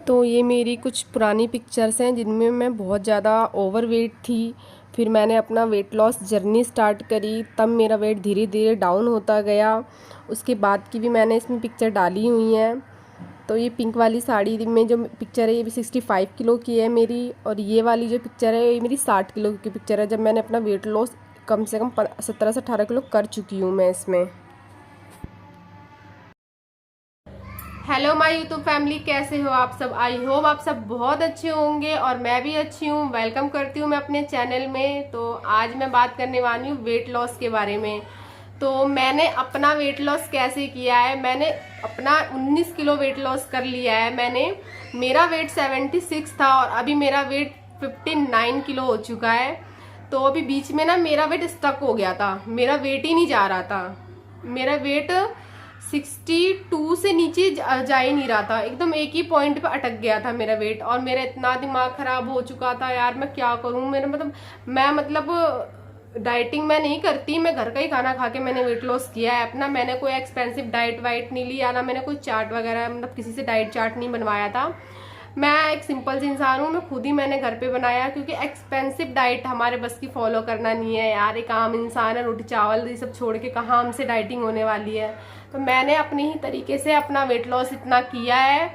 तो ये मेरी कुछ पुरानी पिक्चर्स हैं जिनमें मैं बहुत ज़्यादा ओवरवेट थी। फिर मैंने अपना वेट लॉस जर्नी स्टार्ट करी, तब मेरा वेट धीरे धीरे डाउन होता गया। उसके बाद की भी मैंने इसमें पिक्चर डाली हुई हैं। तो ये पिंक वाली साड़ी में जो पिक्चर है ये भी 65 किलो की है मेरी, और ये वाली जो पिक्चर है ये मेरी 60 किलो की पिक्चर है, जब मैंने अपना वेट लॉस कम से कम 17 से 18 किलो कर चुकी हूँ मैं इसमें। हेलो माय यूट्यूब फैमिली, कैसे हो आप सब? आई होप आप सब बहुत अच्छे होंगे और मैं भी अच्छी हूँ। वेलकम करती हूँ मैं अपने चैनल में। तो आज मैं बात करने वाली हूँ वेट लॉस के बारे में। तो मैंने अपना वेट लॉस कैसे किया है, मैंने अपना 19 किलो वेट लॉस कर लिया है मैंने। मेरा वेट 76 था और अभी मेरा वेट 59 किलो हो चुका है। तो अभी बीच में ना मेरा वेट स्टक हो गया था, मेरा वेट ही नहीं जा रहा था। मेरा वेट 62 से नीचे जा ही नहीं रहा था, एकदम एक ही पॉइंट पे अटक गया था मेरा वेट। और मेरा इतना दिमाग खराब हो चुका था यार, मैं क्या करूं। मेरा मैं डाइटिंग मैं नहीं करती, मैं घर का ही खाना खा के मैंने वेट लॉस किया है अपना। मैंने कोई एक्सपेंसिव डाइट वाइट नहीं लिया, ना मैंने कोई चार्ट वगैरह, मतलब किसी से डाइट चार्ट नहीं बनवाया था। मैं एक सिंपल सी इंसान हूँ, मैं खुद ही मैंने घर पे बनाया, क्योंकि एक्सपेंसिव डाइट हमारे बस की फॉलो करना नहीं है यार। एक आम इंसान है, रोटी चावल ये सब छोड़ के कहाँ हमसे डाइटिंग होने वाली है। तो मैंने अपने ही तरीके से अपना वेट लॉस इतना किया है।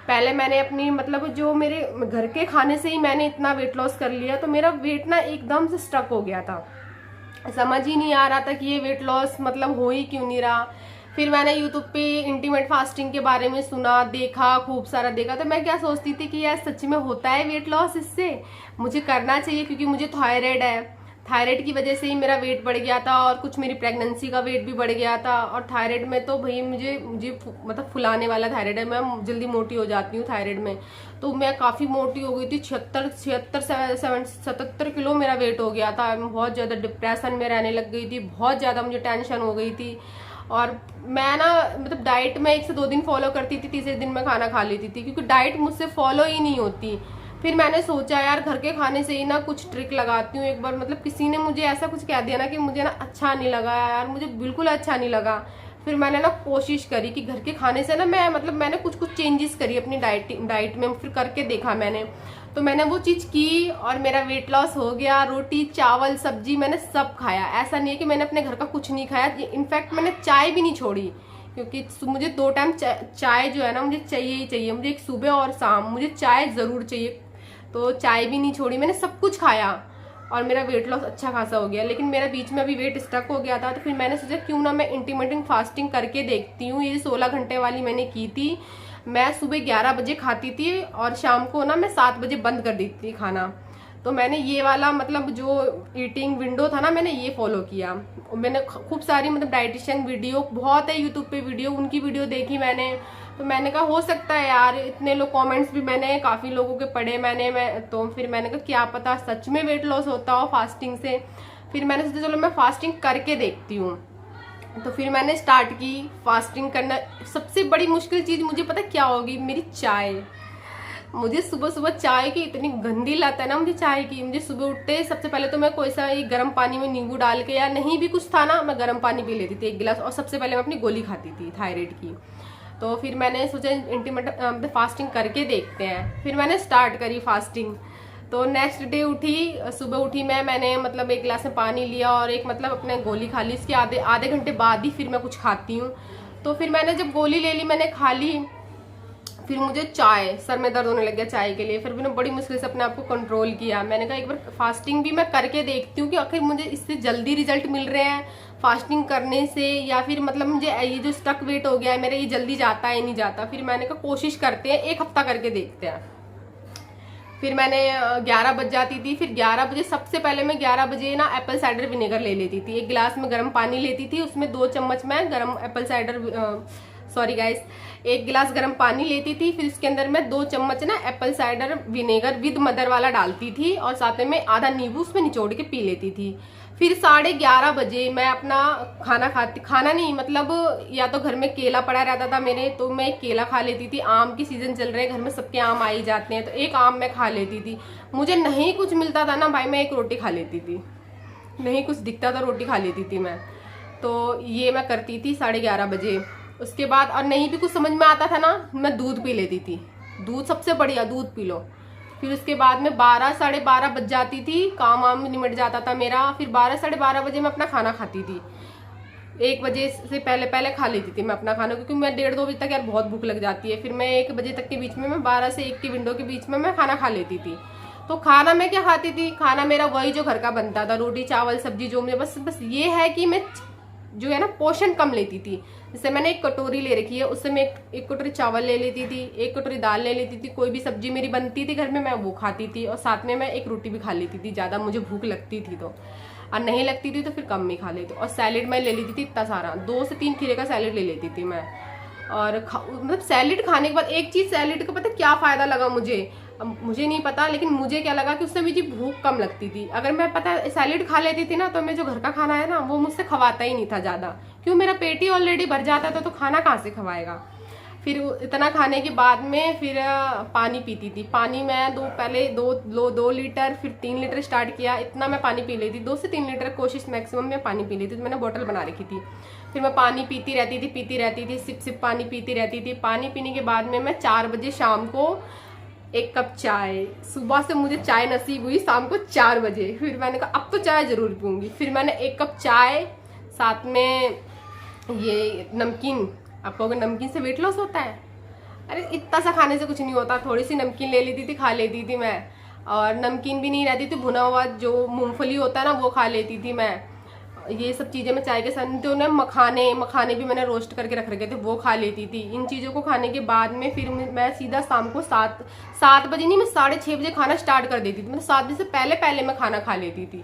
पहले मैंने अपनी जो मेरे घर के खाने से ही मैंने इतना वेट लॉस कर लिया, तो मेरा वेट ना एकदम से स्टक हो गया था। समझ ही नहीं आ रहा था कि ये वेट लॉस हो ही क्यों नहीं रहा। फिर मैंने यूट्यूब पे इंटीमेट फास्टिंग के बारे में सुना, देखा, खूब सारा देखा। तो मैं क्या सोचती थी कि यार सच में होता है वेट लॉस, इससे मुझे करना चाहिए, क्योंकि मुझे थायराइड है। थायराइड की वजह से ही मेरा वेट बढ़ गया था, और कुछ मेरी प्रेगनेंसी का वेट भी बढ़ गया था। और थायराइड में तो भाई मुझे मुझे फुलाने वाला थायराइड है, मैं जल्दी मोटी हो जाती हूँ थायराइड में। तो मैं काफ़ी मोटी हो गई थी, 77 किलो मेरा वेट हो गया था। मैं बहुत ज़्यादा डिप्रेशन में रहने लग गई थी, बहुत ज़्यादा मुझे टेंशन हो गई थी। और मैं ना डाइट में 1 से 2 दिन फॉलो करती थी, तीसरे दिन मैं खाना खा लेती थी, क्योंकि डाइट मुझसे फॉलो ही नहीं होती। फिर मैंने सोचा यार घर के खाने से ही ना कुछ ट्रिक लगाती हूँ एक बार। किसी ने मुझे ऐसा कुछ कह दिया ना कि मुझे ना अच्छा नहीं लगा यार, मुझे बिल्कुल अच्छा नहीं लगा। फिर मैंने ना कोशिश करी कि घर के खाने से ना मैंने कुछ कुछ चेंजेस करी अपनी डाइट में, फिर करके देखा मैंने। तो मैंने वो चीज़ की और मेरा वेट लॉस हो गया। रोटी चावल सब्जी मैंने सब खाया, ऐसा नहीं है कि मैंने अपने घर का कुछ नहीं खाया। इनफैक्ट मैंने चाय भी नहीं छोड़ी, क्योंकि मुझे 2 टाइम चाय जो है ना मुझे चाहिए ही चाहिए। मुझे एक सुबह और शाम मुझे चाय ज़रूर चाहिए। तो चाय भी नहीं छोड़ी, मैंने सब कुछ खाया और मेरा वेट लॉस अच्छा खासा हो गया। लेकिन मेरा बीच में अभी वेट स्टक हो गया था, तो फिर मैंने सोचा क्यों ना मैं इंटरमिटेंट फास्टिंग करके देखती हूँ। ये 16 घंटे वाली मैंने की थी। मैं सुबह 11 बजे खाती थी और शाम को ना मैं 7 बजे बंद कर देती थी खाना। तो मैंने ये वाला जो ईटिंग विंडो था ना, मैंने ये फॉलो किया। मैंने खूब सारी डाइटिशियन वीडियो बहुत है यूट्यूब पे वीडियो, उनकी वीडियो देखी मैंने। तो मैंने कहा हो सकता है यार, इतने लोग कमेंट्स भी मैंने काफ़ी लोगों के पढ़े तो फिर मैंने कहा क्या पता सच में वेट लॉस होता हो फास्टिंग से। फिर मैंने सोचा चलो मैं फास्टिंग करके देखती हूँ। तो फिर मैंने स्टार्ट की फास्टिंग करना। सबसे बड़ी मुश्किल चीज़ मुझे पता क्या होगी, मेरी चाय। मुझे सुबह सुबह चाय की इतनी गंदी लत है ना मुझे चाय की। मुझे सुबह उठते सबसे पहले तो मैं कोई सा एक गर्म पानी में नींबू डाल के, या नहीं भी कुछ था ना, मैं गर्म पानी पी लेती थी 1 गिलास, और सबसे पहले मैं अपनी गोली खाती थी थायराइड की। तो फिर मैंने सोचा इंटरमिटेंट फास्टिंग करके देखते हैं। फिर मैंने स्टार्ट करी फास्टिंग। तो नेक्स्ट डे सुबह उठी मैंने 1 गिलास में पानी लिया और एक अपने गोली खा ली। इसके आधे घंटे बाद ही फिर मैं कुछ खाती हूँ। तो फिर मैंने जब गोली ले ली, मैंने खा ली, फिर मुझे सर में दर्द होने लग गया चाय के लिए। फिर मैंने बड़ी मुश्किल से अपने आप को कंट्रोल किया। मैंने कहा एक बार फास्टिंग भी मैं करके देखती हूँ कि आखिर मुझे इससे जल्दी रिजल्ट मिल रहे हैं फास्टिंग करने से, या फिर मुझे ये जो स्टक वेट हो गया है मेरा, ये जल्दी जाता है नहीं जाता। फिर मैंने कहा कोशिश करते हैं, 1 हफ्ता करके देखते हैं। फिर मैंने 11 बज जाती थी, फिर 11 बजे सबसे पहले मैं 11 बजे ना एप्पल साइडर विनेगर ले लेती थी। 1 गिलास में गर्म पानी लेती थी, उसमें 2 चम्मच मैं गर्म एप्पल साइडर सॉरी गाइस 1 गिलास गर्म पानी लेती थी। फिर उसके अंदर मैं 2 चम्मच ना Apple cider vinegar with mother वाला डालती थी, और साथ में आधा नींबू उसमें निचोड़ के पी लेती थी। फिर 11:30 बजे मैं अपना खाना नहीं या तो घर में केला पड़ा रहता था मेरे, तो मैं एक केला खा लेती थी। आम की सीजन चल रहे हैं, घर में सबके आम आ ही जाते हैं, तो एक आम मैं खा लेती थी। मुझे नहीं कुछ मिलता था ना भाई, मैं 1 रोटी खा लेती थी। नहीं कुछ दिखता था, रोटी खा लेती थी मैं। तो ये मैं करती थी 11:30 बजे। उसके बाद और नहीं भी कुछ समझ में आता था ना, मैं दूध पी लेती थी। दूध सबसे बढ़िया, दूध पी लो। फिर उसके बाद में 12 साढ़े 12 बज जाती थी, काम वाम निमट जाता था मेरा। फिर 12 साढ़े 12 बजे मैं अपना खाना खाती थी। 1 बजे से पहले पहले खा लेती थी मैं अपना खाना, क्योंकि मैं 1:30-2 बजे तक यार बहुत भूख लग जाती है। फिर मैं 1 बजे तक के बीच में, मैं 12 से 1 की विंडो के बीच में मैं खाना खा लेती थी। तो खाना मैं क्या खाती थी, खाना मेरा वही जो घर का बनता था, रोटी चावल सब्जी जो मुझे, बस ये है कि मैं जो है ना पोषण कम लेती थी। जैसे मैंने एक कटोरी ले रखी है, उससे मैं एक कटोरी चावल ले लेती थी, 1 कटोरी दाल ले लेती थी, कोई भी सब्जी मेरी बनती थी घर में मैं वो खाती थी, और साथ में मैं 1 रोटी भी खा लेती थी, ज़्यादा मुझे भूख लगती थी तो। और नहीं लगती थी तो फिर कम ही खा लेती। और सैलेड मैं ले लेती थी इतना सारा, 2 से 3 खीरे का सैलेड ले लेती थी मैं। और मतलब सैलेड खाने के बाद एक चीज़ सैलेड का पता क्या फ़ायदा लगा मुझे नहीं पता, लेकिन मुझे क्या लगा कि उससे मुझे भूख कम लगती थी। अगर मैं पता सैलेड खा लेती थी ना, तो मैं जो घर का खाना है ना वो मुझसे खवाता ही नहीं था ज़्यादा, क्यों मेरा पेट ही ऑलरेडी भर जाता था, तो खाना कहाँ से खवाएगा। फिर इतना खाने के बाद में फिर पानी पीती थी। पानी मैं पहले 2 लीटर, फिर 3 लीटर स्टार्ट किया, इतना मैं पानी पी लेती, 2 से 3 लीटर कोशिश मैक्सिमम मैं पानी पी लेती थी। मैंने बोतल बना रखी थी, फिर मैं पानी पीती रहती थी, सिप सिप पानी पीती रहती थी। पानी पीने के बाद में मैं 4 बजे शाम को 1 कप चाय, सुबह से मुझे चाय नसीब हुई शाम को 4 बजे। फिर मैंने कहा अब तो चाय जरूर पीऊंगी। फिर मैंने 1 कप चाय, साथ में ये नमकीन। आपको अगर नमकीन से वेट लॉस होता है, अरे इतना सा खाने से कुछ नहीं होता, थोड़ी सी नमकीन ले लेती थी, खा लेती थी मैं। और नमकीन भी नहीं रहती थी, भुना हुआ जो मूंगफली होता है ना वो खा लेती थी मैं। ये सब चीज़ें मैं चाय के साथ, जो ना मखाने भी मैंने रोस्ट करके रख रखे थे वो खा लेती थी। इन चीज़ों को खाने के बाद में फिर मैं सीधा शाम को 7 बजे नहीं, मैं 6:30 बजे खाना स्टार्ट कर देती थी। मतलब 7 बजे से पहले पहले मैं खाना खा लेती थी।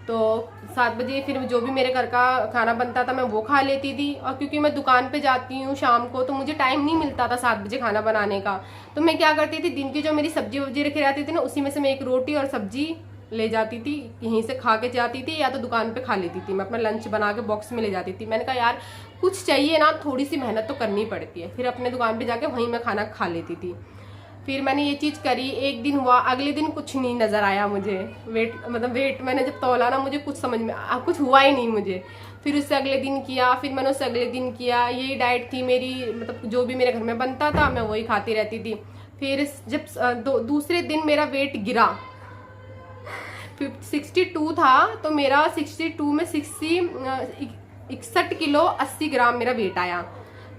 तो 7 बजे फिर जो भी मेरे घर का खाना बनता था मैं वो खा लेती थी। और क्योंकि मैं दुकान पे जाती हूँ शाम को, तो मुझे टाइम नहीं मिलता था 7 बजे खाना बनाने का, तो मैं क्या करती थी, दिन की जो मेरी सब्जी वब्जी रखी रहती थी ना, उसी में से मैं 1 रोटी और सब्जी ले जाती थी, यहीं से खा के जाती थी, या तो दुकान पे खा लेती थी। मैं अपना लंच बना के बॉक्स में ले जाती थी। मैंने कहा यार कुछ चाहिए ना, थोड़ी सी मेहनत तो करनी पड़ती है। फिर अपने दुकान पे जाके वहीं मैं खाना खा लेती थी। फिर मैंने ये चीज़ करी, 1 दिन हुआ, अगले दिन कुछ नहीं नज़र आया मुझे। वेट मैंने जब तौला ना, मुझे कुछ समझ में कुछ हुआ ही नहीं मुझे। फिर उससे अगले दिन किया, फिर मैंने उससे अगले दिन किया। यही डाइट थी मेरी, मतलब जो भी मेरे घर में बनता था मैं वही खाती रहती थी। फिर जब दूसरे दिन मेरा वेट गिरा, 62 था, तो मेरा 62 में 61 किलो 80 ग्राम मेरा वेट आया,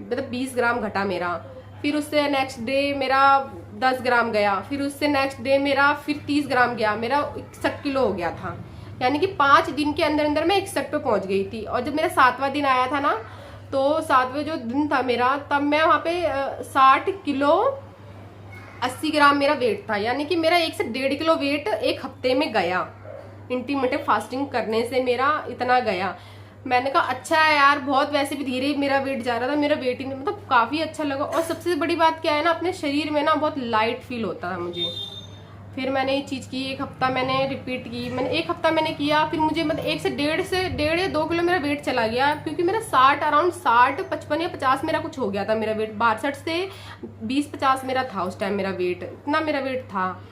मतलब 20 ग्राम घटा मेरा। फिर उससे नेक्स्ट डे मेरा 10 ग्राम गया, फिर उससे नेक्स्ट डे मेरा फिर 30 ग्राम गया, मेरा 61 किलो हो गया था। यानी कि 5 दिन के अंदर अंदर मैं 61 पे पहुंच गई थी। और जब मेरा 7वां दिन आया था ना, तो 7वें जो दिन था मेरा, तब मैं वहाँ पे 60 किलो 80 ग्राम मेरा वेट था। यानी कि मेरा 1 से 1.5 किलो वेट 1 हफ्ते में गया। इंटरमिटेंट फास्टिंग करने से मेरा इतना गया। मैंने कहा अच्छा है यार, बहुत वैसे भी धीरे मेरा वेट जा रहा था, मेरा वेट ही मतलब काफ़ी अच्छा लगा। और सबसे बड़ी बात क्या है ना, अपने शरीर में ना बहुत लाइट फील होता है मुझे। फिर मैंने ये चीज़ की, 1 हफ्ता मैंने रिपीट की, मैंने 1 हफ्ता मैंने किया। फिर मुझे मतलब 1 से 1.5 या 2 किलो मेरा वेट चला गया, क्योंकि मेरा 60 अराउंड 60 55 या 50 मेरा कुछ हो गया था मेरा वेट। 62 से 20-50 मेरा था उस टाइम मेरा वेट, इतना मेरा वेट था।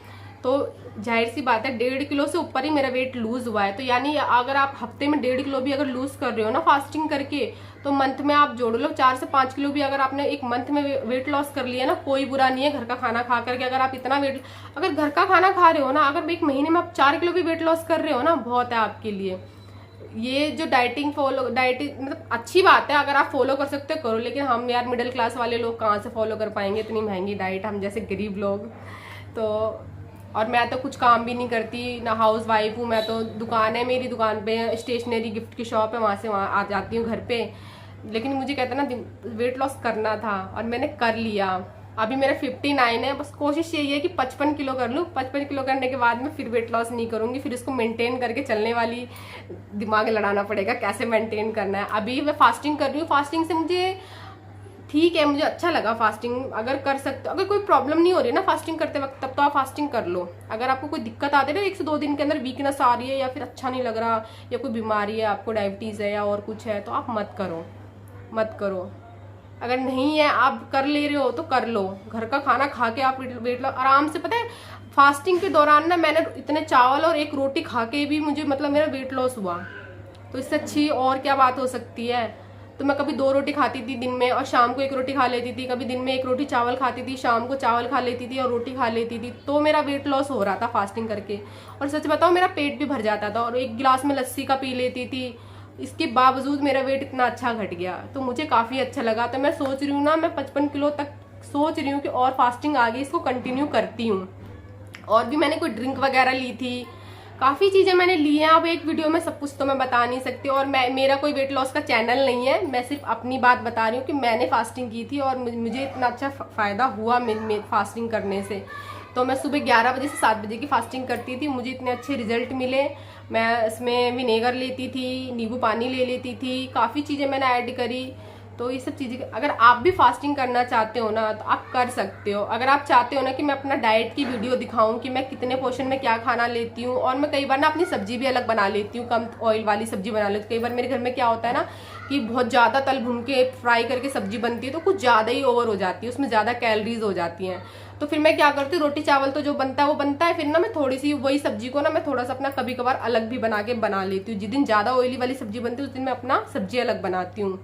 तो जाहिर सी बात है 1.5 किलो से ऊपर ही मेरा वेट लूज हुआ है। तो यानी अगर आप हफ्ते में 1.5 किलो भी अगर लूज कर रहे हो ना फास्टिंग करके, तो मंथ में आप जोड़ लो 4 से 5 किलो भी अगर आपने 1 मंथ में वेट लॉस कर लिया ना, कोई बुरा नहीं है। घर का खाना खा करके अगर आप इतना वेट, अगर घर का खाना खा रहे हो ना, अगर 1 महीने में आप 4 किलो भी वेट लॉस कर रहे हो ना, बहुत है आपके लिए। ये जो डाइटिंग मतलब अच्छी बात है, अगर आप फॉलो कर सकते हो करो। लेकिन हम यार मिडिल क्लास वाले लोग कहाँ से फॉलो कर पाएंगे इतनी महंगी डाइट, हम जैसे गरीब लोग। तो और मैं तो कुछ काम भी नहीं करती ना, हाउस वाइफ हूँ मैं। तो दुकान है मेरी, दुकान पे स्टेशनरी गिफ्ट की शॉप है, वहाँ से वहाँ आ जाती हूँ घर पे। लेकिन मुझे कहते ना वेट लॉस करना था और मैंने कर लिया। अभी मेरा 59 है, बस कोशिश यही है कि 55 किलो कर लूँ। 55 किलो करने के बाद में फिर वेट लॉस नहीं करूँगी, फिर इसको मेंटेन करके चलने वाली दिमाग लड़ाना पड़ेगा कैसे मेंटेन करना है। अभी मैं फास्टिंग कर रही हूँ, फास्टिंग से मुझे ठीक है, मुझे अच्छा लगा फास्टिंग। अगर कर सकते, अगर कोई प्रॉब्लम नहीं हो रही है ना फास्टिंग करते वक्त, तब तो आप फास्टिंग कर लो। अगर आपको कोई दिक्कत आती है ना 1 से 2 दिन के अंदर, वीकनेस आ रही है या फिर अच्छा नहीं लग रहा, या कोई बीमारी है, आपको डायबिटीज़ है या और कुछ है, तो आप मत करो। अगर नहीं है, आप कर ले रहे हो तो कर लो। घर का खाना खा के आप वेट लॉस आराम से। पता है फास्टिंग के दौरान ना मैंने इतने चावल और 1 रोटी खा के भी मुझे मतलब मेरा वेट लॉस हुआ। तो इससे अच्छी और क्या बात हो सकती है। तो मैं कभी 2 रोटी खाती थी दिन में और शाम को 1 रोटी खा लेती थी, कभी दिन में 1 रोटी चावल खाती थी, शाम को चावल खा लेती थी और रोटी खा लेती थी। तो मेरा वेट लॉस हो रहा था फास्टिंग करके, और सच बताओ मेरा पेट भी भर जाता था, और 1 गिलास में लस्सी का पी लेती थी। इसके बावजूद मेरा वेट इतना अच्छा घट गया, तो मुझे काफ़ी अच्छा लगा। तो मैं सोच रही हूँ ना, मैं 55 किलो तक सोच रही हूँ कि और फास्टिंग आगे इसको कंटिन्यू करती हूँ। और भी मैंने कोई ड्रिंक वगैरह ली थी, काफ़ी चीज़ें मैंने ली हैं। अब एक वीडियो में सब कुछ तो मैं बता नहीं सकती, और मेरा कोई वेट लॉस का चैनल नहीं है, मैं सिर्फ अपनी बात बता रही हूँ कि मैंने फास्टिंग की थी और मुझे इतना अच्छा फ़ायदा हुआ फास्टिंग करने से। तो मैं सुबह 11 बजे से 7 बजे की फास्टिंग करती थी, मुझे इतने अच्छे रिजल्ट मिले। मैं इसमें विनेगर लेती थी, नींबू पानी ले लेती थी, काफ़ी चीज़ें मैंने ऐड करी। तो ये सब चीज़ें, अगर आप भी फास्टिंग करना चाहते हो ना तो आप कर सकते हो। अगर आप चाहते हो ना कि मैं अपना डाइट की वीडियो दिखाऊं कि मैं कितने पोर्शन में क्या खाना लेती हूँ, और मैं कई बार ना अपनी सब्जी भी अलग बना लेती हूँ, कम ऑयल वाली सब्जी बना लेती हूँ। कई बार मेरे घर में क्या होता है ना कि बहुत ज़्यादा तल भून के फ्राई करके सब्जी बनती है, तो कुछ ज़्यादा ही ओवर हो जाती है, उसमें ज़्यादा कैलोरीज हो जाती हैं। तो फिर मैं क्या करती हूँ, रोटी चावल तो जो बनता है वो बनता है, फिर ना मैं थोड़ी सी वही सब्जी को ना मैं थोड़ा सा अपना कभी कभार अलग भी बना लेती हूँ। जिस दिन ज़्यादा ऑयली वाली सब्जी बनती है उस दिन मैं अपना सब्जी अलग बनाती हूँ।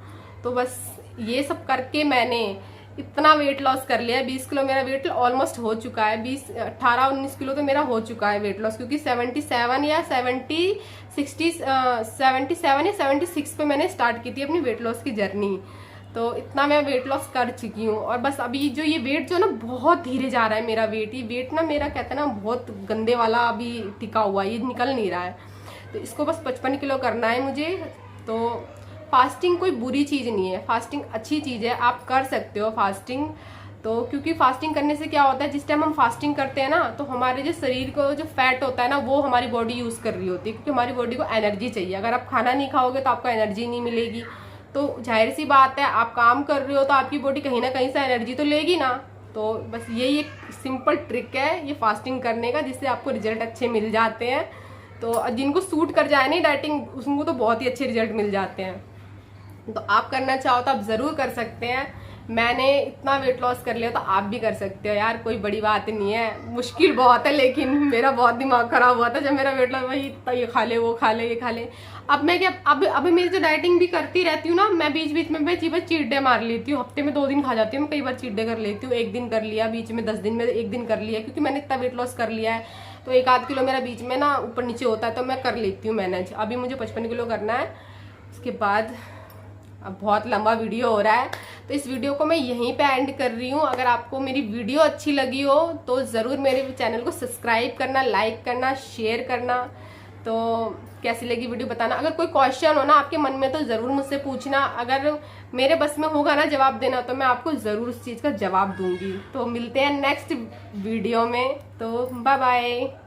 तो बस ये सब करके मैंने इतना वेट लॉस कर लिया है। 20 किलो मेरा वेट ऑलमोस्ट हो चुका है, 18-19 किलो तो मेरा हो चुका है वेट लॉस, क्योंकि 77 या 76 पे मैंने स्टार्ट की थी अपनी वेट लॉस की जर्नी। तो इतना मैं वेट लॉस कर चुकी हूँ। और बस अभी जो ये वेट जो ना बहुत धीरे जा रहा है मेरा वेट, ये वेट ना मेरा कहते हैं ना बहुत गंदे वाला अभी टिका हुआ है, ये निकल नहीं रहा है। तो इसको बस 55 किलो करना है मुझे। तो फास्टिंग कोई बुरी चीज़ नहीं है, फास्टिंग अच्छी चीज़ है, आप कर सकते हो फास्टिंग। तो क्योंकि फास्टिंग करने से क्या होता है, जिस टाइम हम फास्टिंग करते हैं ना तो हमारे जो शरीर को जो फैट होता है ना वो हमारी बॉडी यूज़ कर रही होती है, क्योंकि हमारी बॉडी को एनर्जी चाहिए। अगर आप खाना नहीं खाओगे तो आपको एनर्जी नहीं मिलेगी। तो जाहिर सी बात है, आप काम कर रहे हो तो आपकी बॉडी कहीं ना कहीं से एनर्जी तो लेगी ना। तो बस यही एक सिंपल ट्रिक है ये फास्टिंग करने का, जिससे आपको रिजल्ट अच्छे मिल जाते हैं। तो जिनको सूट कर जाए नहीं डाइटिंग, उनको तो बहुत ही अच्छे रिजल्ट मिल जाते हैं। तो आप करना चाहो तो आप ज़रूर कर सकते हैं। मैंने इतना वेट लॉस कर लिया तो आप भी कर सकते हो यार, कोई बड़ी बात नहीं है। मुश्किल बहुत है, लेकिन मेरा बहुत दिमाग खराब हुआ था जब मेरा वेट लॉस, वही इतना ये खा ले वो खा ले ये खा ले। अब मैं क्या, अभी मेरी जो डाइटिंग भी करती रहती हूँ ना, मैं बीच बीच में बस चीट डे मार लेती हूँ। हफ्ते में 2 दिन खा जाती हूँ, मैं कई बार चीट डे कर लेती हूँ। 1 दिन कर लिया, बीच में 10 दिन में 1 दिन कर लिया, क्योंकि मैंने इतना वेट लॉस कर लिया है। तो 1-8 किलो मेरा बीच में ना ऊपर नीचे होता है, तो मैं कर लेती हूँ मैनेज। अभी मुझे 55 किलो करना है। उसके बाद अब बहुत लंबा वीडियो हो रहा है, तो इस वीडियो को मैं यहीं पे एंड कर रही हूँ। अगर आपको मेरी वीडियो अच्छी लगी हो तो ज़रूर मेरे चैनल को सब्सक्राइब करना, लाइक करना, शेयर करना। तो कैसी लगी वीडियो बताना। अगर कोई क्वेश्चन हो ना आपके मन में तो ज़रूर मुझसे पूछना। अगर मेरे बस में होगा ना जवाब देना तो मैं आपको ज़रूर उस चीज़ का जवाब दूंगी। तो मिलते हैं नेक्स्ट वीडियो में। तो बाय बाय।